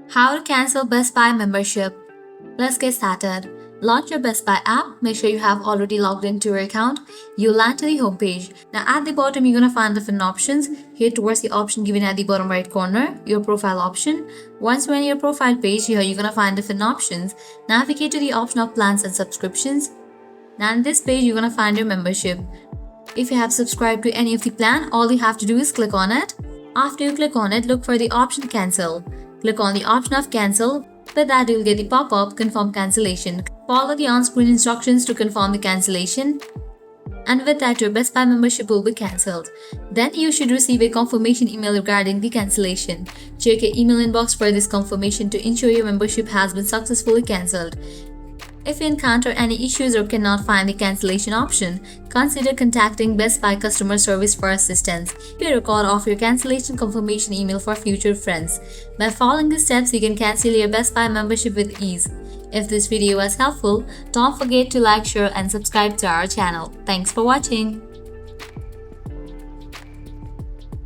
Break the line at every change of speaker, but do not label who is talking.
How to cancel Best Buy membership. Let's get started. Launch your Best Buy app. Make sure you have already logged into your account. You'll land to the homepage. Now at the bottom, you're going to find different options. Here towards the option given at the bottom right corner, your profile option. Once you're in your profile page, here you're going to find different options. Navigate to the option of plans and subscriptions. Now in this page, you're going to find your membership. If you have subscribed to any of the plan, all you have to do is click on it. After you click on it, look for the option cancel. Click on the option of cancel. With that, you'll get the pop-up confirm cancellation. Follow the on-screen instructions to confirm the cancellation. And with that, your Best Buy membership will be cancelled. Then you should receive a confirmation email regarding the cancellation. Check your email inbox for this confirmation to ensure your membership has been successfully cancelled. If you encounter any issues or cannot find the cancellation option, consider contacting Best Buy customer service for assistance. Keep a record of your cancellation confirmation email for future reference. By following these steps, you can cancel your Best Buy membership with ease. If this video was helpful, don't forget to like, share, and subscribe to our channel. Thanks for watching.